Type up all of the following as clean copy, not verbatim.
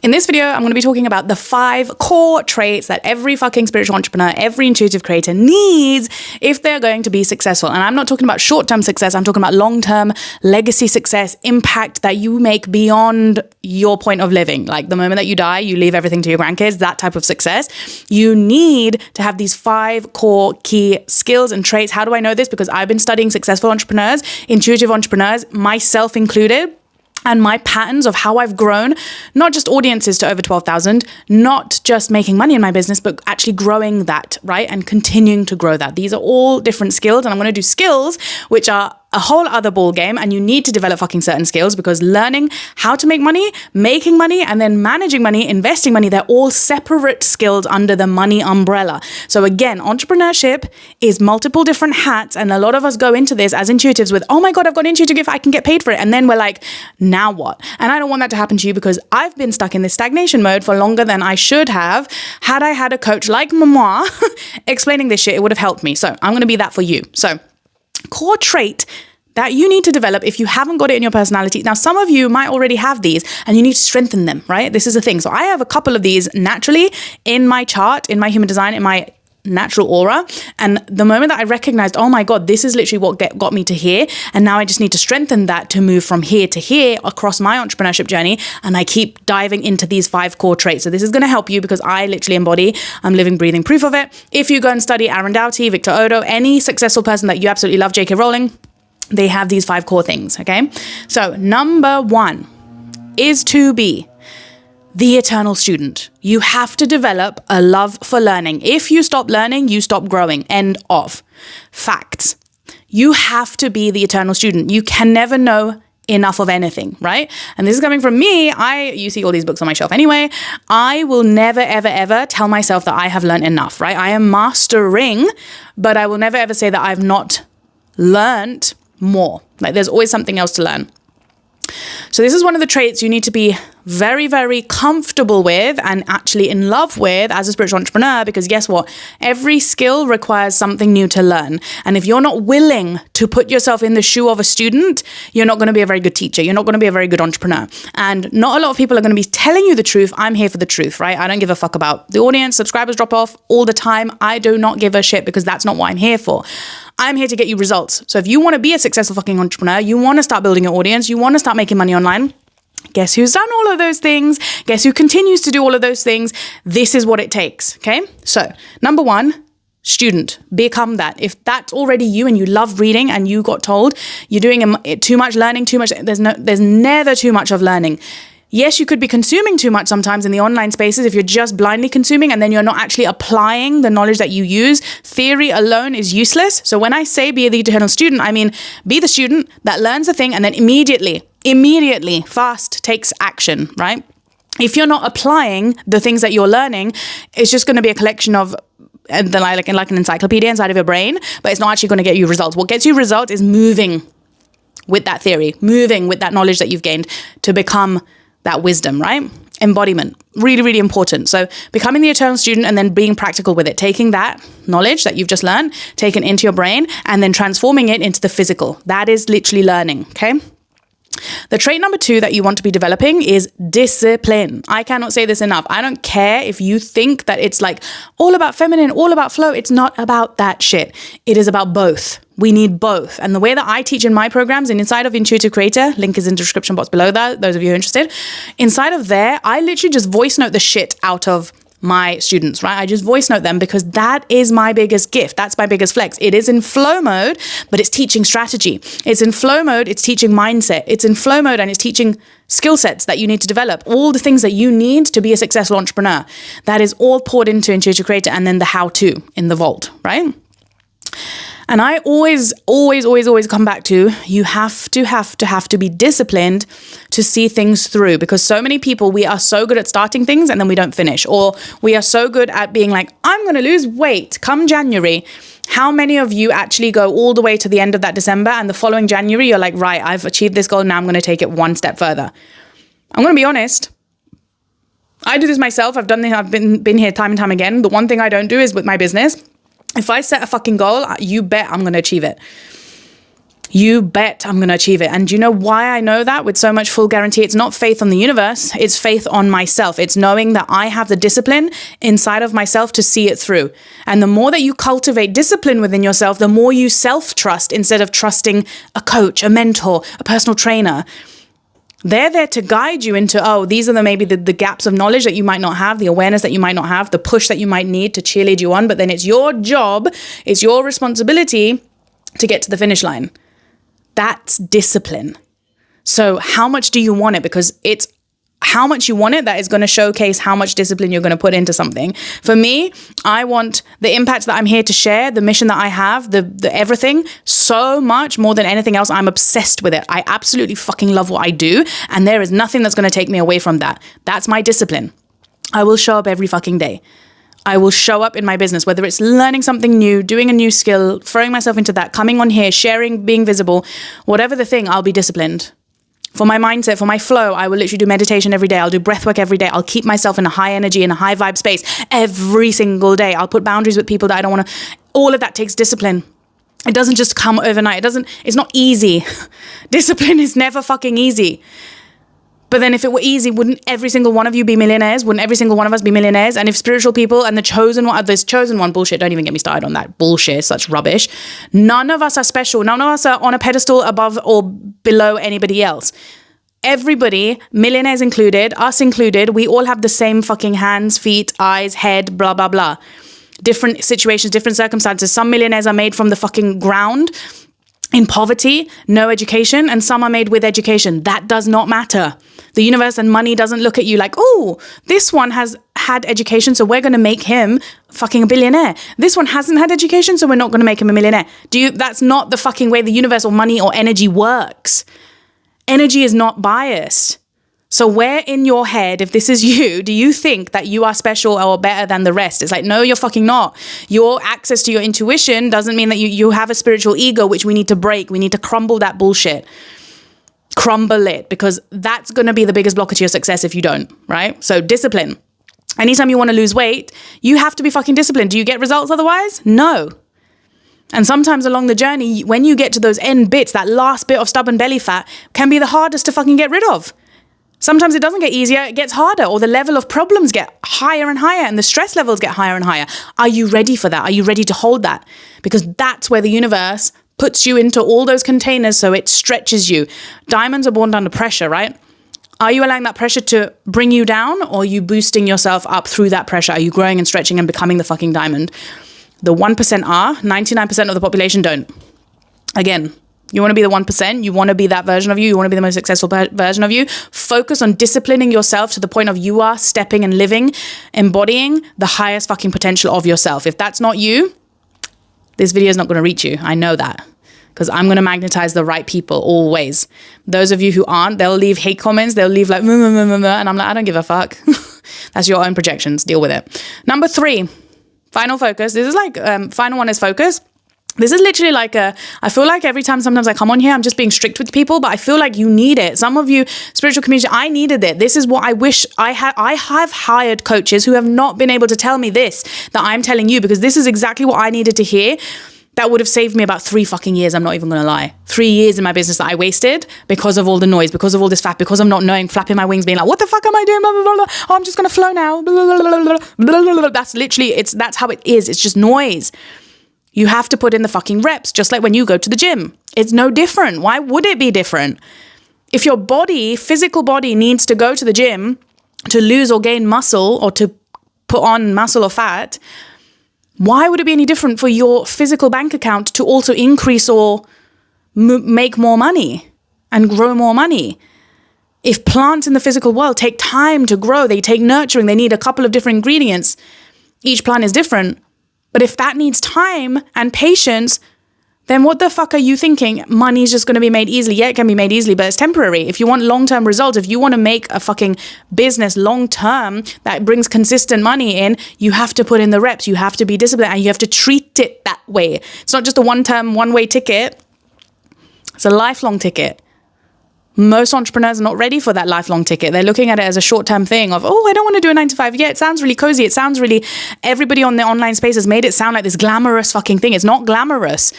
In this video, I'm going to be talking about the 5 core traits that every fucking spiritual entrepreneur, every intuitive creator needs if they're going to be successful. And I'm not talking about short-term success. I'm talking about long-term legacy success, impact that you make beyond your point of living. Like the moment that you die, you leave everything to your grandkids, that type of success. You need to have these 5 core key skills and traits. How do I know this? Because I've been studying successful entrepreneurs, intuitive entrepreneurs, myself included, and my patterns of how I've grown, not just audiences to over 12,000, not just making money in my business, but actually growing that, right? And continuing to grow that. These are all different skills. And I'm going to do skills, which are a whole other ball game. And you need to develop fucking certain skills because learning how to make money, making money, and then managing money, investing money, they're all separate skills under the money umbrella. So again, entrepreneurship is multiple different hats. And a lot of us go into this as intuitives with, oh my God, I've got an intuitive gift, I can get paid for it. And then we're like, now what? And I don't want that to happen to you because I've been stuck in this stagnation mode for longer than I should have. Had I had a coach like Mama explaining this shit, it would have helped me. So I'm going to be that for you. So core trait that you need to develop if you haven't got it in your personality. Now, some of you might already have these and you need to strengthen them, right? This is the thing. So I have a couple of these naturally in my chart, in my human design, in my natural aura. And the moment that I recognized, oh my God, this is literally what got me to here. And now I just need to strengthen that to move from here to here across my entrepreneurship journey. And I keep diving into these 5 core traits. So this is going to help you because I literally embody, I'm living, breathing proof of it. If you go and study Aaron Doughty, Victor Odo, any successful person that you absolutely love, J.K. Rowling, they have these 5 core things, okay? So number 1 is to be the eternal student. You have to develop a love for learning. If you stop learning, you stop growing. End of. Facts. You have to be the eternal student. You can never know enough of anything, right? And this is coming from me. You see all these books on my shelf anyway. I will never, ever, ever tell myself that I have learned enough, right? I am mastering, but I will never, ever say that I've not learned more. Like there's always something else to learn. So this is one of the traits you need to be very, very comfortable with and actually in love with as a spiritual entrepreneur, because guess what? Every skill requires something new to learn. And if you're not willing to put yourself in the shoe of a student, you're not going to be a very good teacher. You're not going to be a very good entrepreneur. And not a lot of people are going to be telling you the truth. I'm here for the truth, right? I don't give a fuck about the audience. Subscribers drop off all the time. I do not give a shit because that's not what I'm here for. I'm here to get you results. So if you want to be a successful fucking entrepreneur, you want to start building your audience, you want to start making money online, guess who's done all of those things? Guess who continues to do all of those things? This is what it takes, okay? So number 1, student, become that. If that's already you and you love reading and you got told you're doing too much learning, there's never too much of learning. Yes, you could be consuming too much sometimes in the online spaces if you're just blindly consuming and then you're not actually applying the knowledge that you use. Theory alone is useless. So when I say be the eternal student, I mean be the student that learns the thing and then immediately fast takes action, right? If you're not applying the things that you're learning, it's just going to be a collection of like an encyclopedia inside of your brain, but it's not actually going to get you results. What gets you results is moving with that theory, moving with that knowledge that you've gained to become that wisdom, right? Embodiment, really, really important. So becoming the eternal student and then being practical with it, taking that knowledge that you've just learned, taking it into your brain and then transforming it into the physical. That is literally learning, okay? The trait number 2 that you want to be developing is discipline. I cannot say this enough. I don't care if you think that it's like all about feminine, all about flow. It's not about that shit. It is about both. We need both. And the way that I teach in my programs and inside of Intuitive Creator, link is in the description box below that, those of you who are interested, inside of there, I literally just voice note the shit out of my students, right? I just voice note them because that is my biggest gift. That's my biggest flex. It is in flow mode, but it's teaching strategy. It's in flow mode. It's teaching mindset. It's in flow mode and it's teaching skill sets that you need to develop. All the things that you need to be a successful entrepreneur. That is all poured into Intuitive Creator and then the how-to in the vault, right? And I always come back to, you have to be disciplined to see things through, because so many people, we are so good at starting things and then we don't finish, or we are so good at being like, I'm going to lose weight come January. How many of you actually go all the way to the end of that December and the following January, you're like, right, I've achieved this goal. Now I'm going to take it one step further. I'm going to be honest. I do this myself. I've done this. I've been here time and time again. The one thing I don't do is with my business. If I set a fucking goal, you bet I'm going to achieve it. you bet I'm going to achieve it. And do you know why I know that with so much full guarantee? It's not faith on the universe. It's faith on myself. It's knowing that I have the discipline inside of myself to see it through. And the more that you cultivate discipline within yourself, the more you self-trust instead of trusting a coach, a mentor, a personal trainer. They're there to guide you into, oh, these are maybe the gaps of knowledge that you might not have, the awareness that you might not have, the push that you might need to cheerlead you on. But then it's your job, it's your responsibility to get to the finish line. That's discipline. So how much do you want it? Because it's how much you want it that is going to showcase how much discipline you're going to put into something. For me, I want the impact that I'm here to share, the mission that I have, the everything, so much more than anything else. I'm obsessed with it. I absolutely fucking love what I do. And there is nothing that's going to take me away from that. That's my discipline. I will show up every fucking day. I will show up in my business, whether it's learning something new, doing a new skill, throwing myself into that, coming on here, sharing, being visible, whatever the thing, I'll be disciplined. For my mindset, for my flow, I will literally do meditation every day. I'll do breath work every day. I'll keep myself in a high energy, in a high vibe space every single day. I'll put boundaries with people that I don't want to. All of that takes discipline. It doesn't just come overnight. It's not easy. Discipline is never fucking easy. But then if it were easy, wouldn't every single one of you be millionaires? Wouldn't every single one of us be millionaires? And if spiritual people and this chosen one bullshit, don't even get me started on that bullshit, such rubbish. None of us are special. None of us are on a pedestal above or below anybody else. Everybody, millionaires included, us included, we all have the same fucking hands, feet, eyes, head, blah, blah, blah. Different situations, different circumstances. Some millionaires are made from the fucking ground in poverty, no education, and some are made with education. That does not matter. The universe and money doesn't look at you like, oh, this one has had education, so we're going to make him fucking a billionaire. This one hasn't had education, so we're not going to make him a millionaire. That's not the fucking way the universe or money or energy works. Energy is not biased. So where in your head, if this is you, do you think that you are special or better than the rest? It's like, no, you're fucking not. Your access to your intuition doesn't mean that you have a spiritual ego, which we need to break. We need to crumble that bullshit. Crumble it, because that's going to be the biggest blocker to your success if you don't, right? So discipline. Anytime you want to lose weight, you have to be fucking disciplined. Do you get results otherwise? No. And sometimes along the journey, when you get to those end bits, that last bit of stubborn belly fat can be the hardest to fucking get rid of. Sometimes it doesn't get easier, it gets harder, or the level of problems get higher and higher and the stress levels get higher and higher. Are you ready for that? Are you ready to hold that? Because that's where the universe puts you into all those containers so it stretches you. Diamonds are born under pressure, right? Are you allowing that pressure to bring you down, or are you boosting yourself up through that pressure? Are you growing and stretching and becoming the fucking diamond? The 1% are, 99% of the population don't. Again, you want to be the 1%, you want to be that version of you want to be the most successful version of you. Focus on disciplining yourself to the point of you are stepping and living, embodying the highest fucking potential of yourself. If that's not you, this video is not going to reach you. I know that, because I'm going to magnetize the right people always. Those of you who aren't, they'll leave hate comments. They'll leave like, and I'm like, I don't give a fuck. That's your own projections. Deal with it. Number 3, final focus. This is like, final one is focus. This is literally like I feel like every time sometimes I come on here, I'm just being strict with people, but I feel like you need it. Some of you, spiritual community, I needed it. This is what I wish I had. I have hired coaches who have not been able to tell me this, that I'm telling you, because this is exactly what I needed to hear. That would have saved me about 3 fucking years. I'm not even going to lie. 3 years in my business that I wasted because of all the noise, because of all this fat, because I'm not knowing, flapping my wings, being like, what the fuck am I doing? Blah, blah, blah, blah. Oh, I'm just going to flow now. Blah, blah, blah, blah, blah, blah, blah. That's literally, that's how it is. It's just noise. You have to put in the fucking reps, just like when you go to the gym. It's no different. Why would it be different? If your body, physical body, needs to go to the gym to lose or gain muscle, or to put on muscle or fat, why would it be any different for your physical bank account to also increase or make more money and grow more money? If plants in the physical world take time to grow, they take nurturing, they need a couple of different ingredients. Each plant is different. But if that needs time and patience, then what the fuck are you thinking? Money is just going to be made easily. Yeah, it can be made easily, but it's temporary. If you want long-term results, if you want to make a fucking business long-term that brings consistent money in, you have to put in the reps. You have to be disciplined, and you have to treat it that way. It's not just a one-term, one-way ticket. It's a lifelong ticket. Most entrepreneurs are not ready for that lifelong ticket. They're looking at it as a short-term thing of, oh, I don't want to do a 9 to 5. Yeah, it sounds really cozy. It sounds really, everybody on the online space has made it sound like this glamorous fucking thing. It's not glamorous.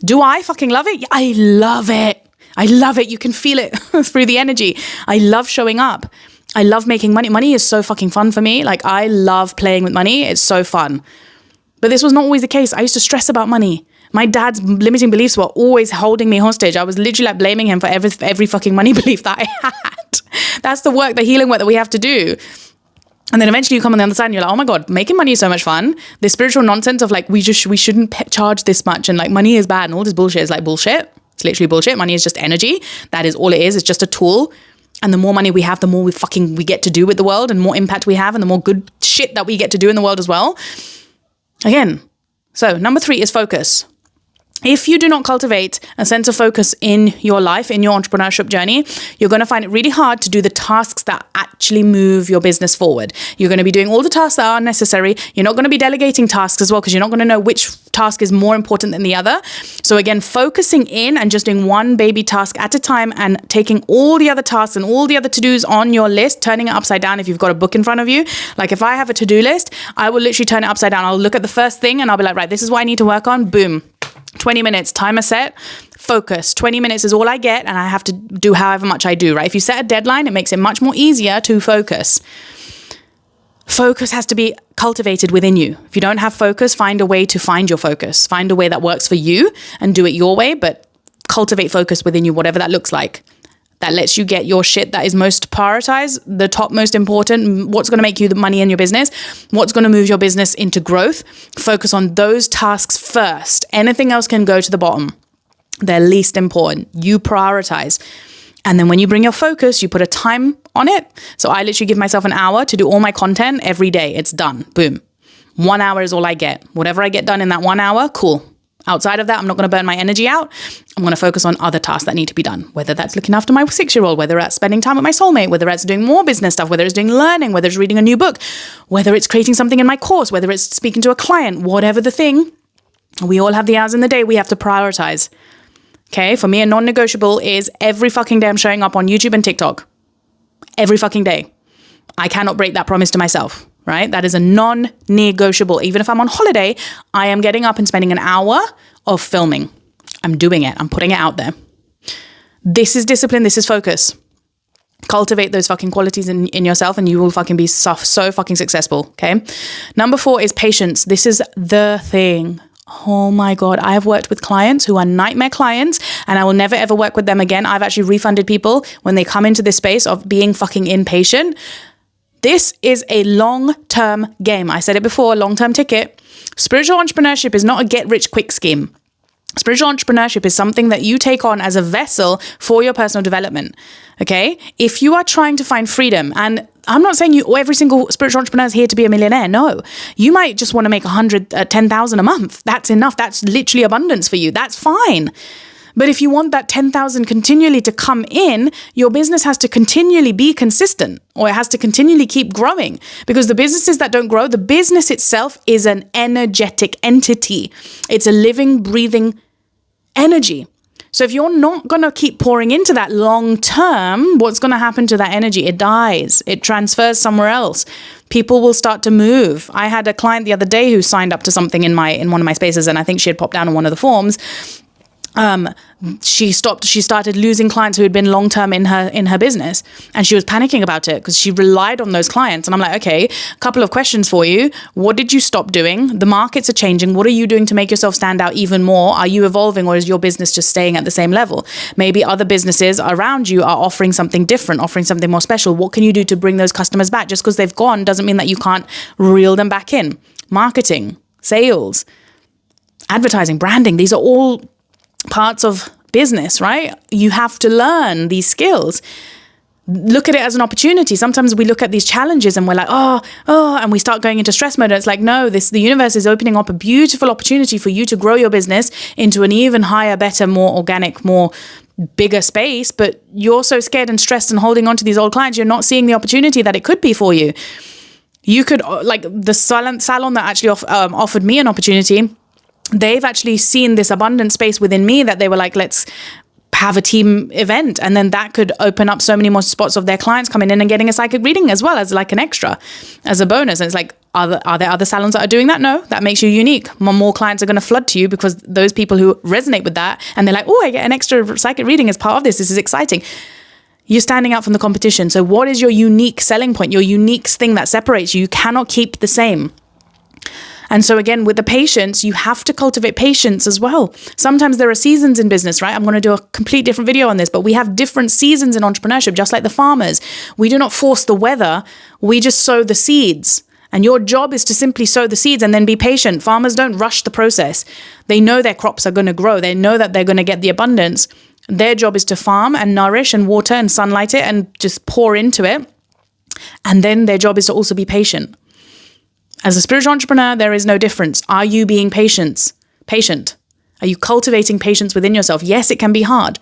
Do I fucking love it? I love it. I love it. You can feel it through the energy. I love showing up. I love making money. Money is so fucking fun for me. Like, I love playing with money. It's so fun. But this was not always the case. I used to stress about money. My dad's limiting beliefs were always holding me hostage. I was literally like blaming him for every fucking money belief that I had. That's the work, the healing work that we have to do. And then eventually you come on the other side and you're like, oh my God, making money is so much fun. This spiritual nonsense of like, we shouldn't charge this much and like money is bad and all this bullshit is like bullshit. It's literally bullshit. Money is just energy. That is all it is. It's just a tool. And the more money we have, the more we get to do with the world and more impact we have and the more good shit that we get to do in the world as well. Again, so number 3 is focus. If you do not cultivate a sense of focus in your life, in your entrepreneurship journey, you're going to find it really hard to do the tasks that actually move your business forward. You're going to be doing all the tasks that are necessary. You're not going to be delegating tasks as well because you're not going to know which task is more important than the other. So again, focusing in and just doing one baby task at a time and taking all the other tasks and all the other to-dos on your list, turning it upside down if you've got a book in front of you. Like if I have a to-do list, I will literally turn it upside down. I'll look at the first thing and I'll be like, right, this is what I need to work on. Boom. 20 minutes, timer set, focus. 20 minutes is all I get and I have to do however much I do, right? If you set a deadline, it makes it much more easier to focus. Focus has to be cultivated within you. If you don't have focus, find a way to find your focus. Find a way that works for you and do it your way, but cultivate focus within you, whatever that looks like. That lets you get your shit that is most prioritized, the top most important, what's going to make you the money in your business, what's going to move your business into growth. Focus on those tasks first. Anything else can go to the bottom. They're least important. You prioritize. And then when you bring your focus, you put a time on it. So I literally give myself an hour to do all my content every day. It's done. Boom. 1 hour is all I get. Whatever I get done in that 1 hour, cool. Outside of that, I'm not going to burn my energy out. I'm going to focus on other tasks that need to be done, whether that's looking after my 6-year-old, whether that's spending time with my soulmate, whether it's doing more business stuff, whether it's doing learning, whether it's reading a new book, whether it's creating something in my course, whether it's speaking to a client, whatever the thing. We all have the hours in the day. We have to prioritize. Okay. For me, a non-negotiable is every fucking day I'm showing up on YouTube and TikTok. Every fucking day. I cannot break that promise to myself. Right? That is a non-negotiable. Even if I'm on holiday, I am getting up and spending an hour of filming. I'm doing it. I'm putting it out there. This is discipline. This is focus. Cultivate those fucking qualities in yourself and you will fucking be so fucking successful. Okay. Number 4 is patience. This is the thing. Oh my God. I have worked with clients who are nightmare clients and I will never ever work with them again. I've actually refunded people when they come into this space of being fucking impatient. This is a long-term game. I said it before, long-term ticket. Spiritual entrepreneurship is not a get-rich-quick scheme. Spiritual entrepreneurship is something that you take on as a vessel for your personal development, okay? If you are trying to find freedom, and I'm not saying every single spiritual entrepreneur is here to be a millionaire. No, you might just want to make 10,000 a month. That's enough. That's literally abundance for you. That's fine. But if you want that 10,000 continually to come in, your business has to continually be consistent or it has to continually keep growing because the businesses that don't grow, the business itself is an energetic entity. It's a living, breathing energy. So if you're not going to keep pouring into that long term, what's going to happen to that energy? It dies. It transfers somewhere else. People will start to move. I had a client the other day who signed up to something in one of my spaces and I think she had popped down on one of the forms. She started losing clients who had been long-term in her business and she was panicking about it because she relied on those clients. And I'm like, okay, a couple of questions for you. What did you stop doing? The markets are changing. What are you doing to make yourself stand out even more? Are you evolving or is your business just staying at the same level? Maybe other businesses around you are offering something different, offering something more special. What can you do to bring those customers back? Just because they've gone doesn't mean that you can't reel them back in. Marketing, sales, advertising, branding, these are all parts of business, right? You have to learn these skills. Look at it as an opportunity. Sometimes we look at these challenges and we're like, oh, and we start going into stress mode. And it's like, no, the universe is opening up a beautiful opportunity for you to grow your business into an even higher, better, more organic, more bigger space. But you're so scared and stressed and holding on to these old clients, you're not seeing the opportunity that it could be for you. You could, like the salon that actually offered me an opportunity. They've actually seen this abundant space within me that they were like, let's have a team event. And then that could open up so many more spots of their clients coming in and getting a psychic reading as well as like an extra, as a bonus. And it's like, Are there other salons that are doing that? No, that makes you unique. More clients are going to flood to you because those people who resonate with that and they're like, oh, I get an extra psychic reading as part of this. This is exciting. You're standing out from the competition. So what is your unique selling point, your unique thing that separates you? You cannot keep the same. And so again, with the patience, you have to cultivate patience as well. Sometimes there are seasons in business, right? I'm going to do a complete different video on this, but we have different seasons in entrepreneurship, just like the farmers. We do not force the weather. We just sow the seeds. And your job is to simply sow the seeds and then be patient. Farmers don't rush the process. They know their crops are going to grow. They know that they're going to get the abundance. Their job is to farm and nourish and water and sunlight it and just pour into it. And then their job is to also be patient. As a spiritual entrepreneur, there is no difference. Are you being patient? Are you cultivating patience within yourself? Yes, it can be hard.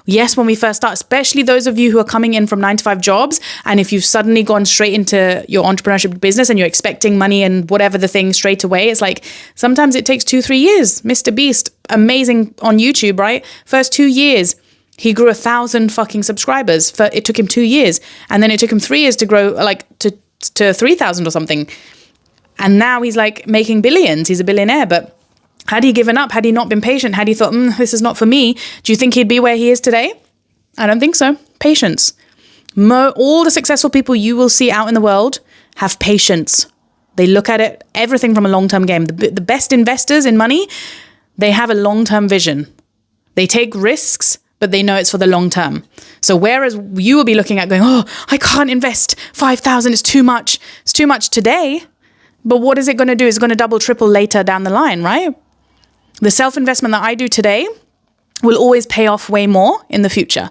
Yes, when we first start, especially those of you who are coming in from 9-to-5 jobs, and if you've suddenly gone straight into your entrepreneurship business and you're expecting money and whatever the thing straight away, it's like sometimes it takes 2-3 years. Mr. Beast, amazing on YouTube, right? First 2 years, he grew 1,000 fucking subscribers. It took him 2 years. And then it took him 3 years to grow to 3,000 or something. And now he's like making billions. He's a billionaire. But had he given up, had he not been patient, had he thought, this is not for me, do you think he'd be where he is today? I don't think so. Patience. All the successful people you will see out in the world have patience. They look at it, everything from a long-term game. The best investors in money, they have a long-term vision. They take risks, but they know it's for the long term. So whereas you will be looking at going, I can't invest 5,000, it's too much. It's too much today. But what is it going to do? It's going to double, triple later down the line, right? The self-investment that I do today will always pay off way more in the future.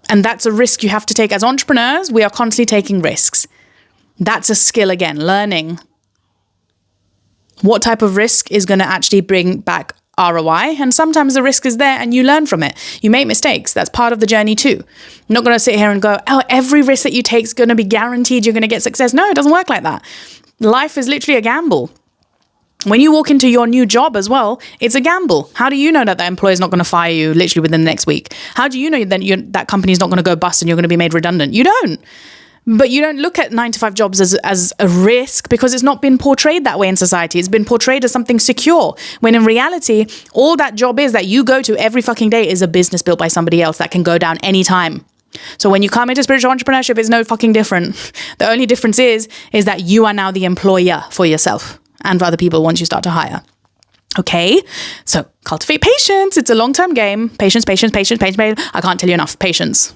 And that's a risk you have to take. As entrepreneurs, we are constantly taking risks. That's a skill again, learning what type of risk is going to actually bring back ROI. And sometimes the risk is there and you learn from it. You make mistakes. That's part of the journey too. I'm not going to sit here and go, every risk that you take is going to be guaranteed you're going to get success. No, it doesn't work like that. Life is literally a gamble. When you walk into your new job as well, it's a gamble. How do you know that that employer is not going to fire you literally within the next week? How do you know that that company is not going to go bust and you're going to be made redundant? You don't. But you don't look at 9-to-5 jobs as a risk because it's not been portrayed that way in society. It's been portrayed as something secure. When in reality, all that job is that you go to every fucking day is a business built by somebody else that can go down anytime. So when you come into spiritual entrepreneurship, it's no fucking different. The only difference is that you are now the employer for yourself and for other people once you start to hire. Okay, so cultivate patience. It's a long-term game. Patience. I can't tell you enough. Patience.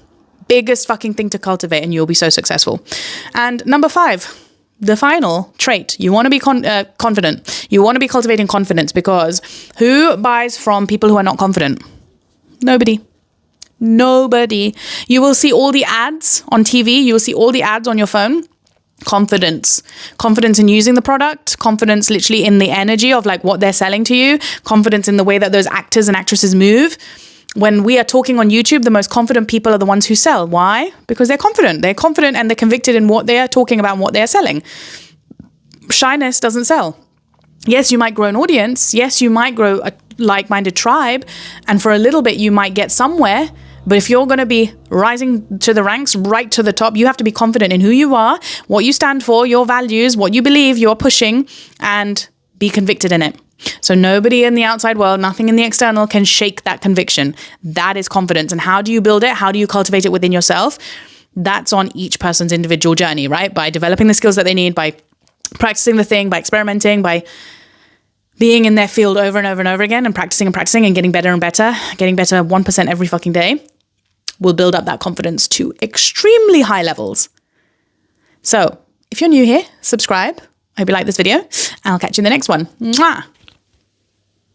Biggest fucking thing to cultivate and you'll be so successful. And number 5, the final trait. You want to be confident. You want to be cultivating confidence because who buys from people who are not confident? Nobody. You will see all the ads on TV. You will see all the ads on your phone. Confidence in using the product, confidence literally in the energy of like what they're selling to you, confidence in the way that those actors and actresses move. When we are talking on YouTube, the most confident people are the ones who sell. Why? Because they're confident. They're confident and they're convicted in what they are talking about and what they're selling. Shyness doesn't sell. Yes, you might grow an audience. Yes, you might grow a like-minded tribe. And for a little bit, you might get somewhere. But if you're going to be rising to the ranks, right to the top, you have to be confident in who you are, what you stand for, your values, what you believe you're pushing, and be convicted in it. So nobody in the outside world, nothing in the external can shake that conviction. That is confidence. And how do you build it? How do you cultivate it within yourself? That's on each person's individual journey, right? By developing the skills that they need, by practicing the thing, by experimenting, by being in their field over and over and over again and practicing and getting better and better, getting better 1% every fucking day will build up that confidence to extremely high levels. So if you're new here, subscribe. I hope you like this video and I'll catch you in the next one. Mwah!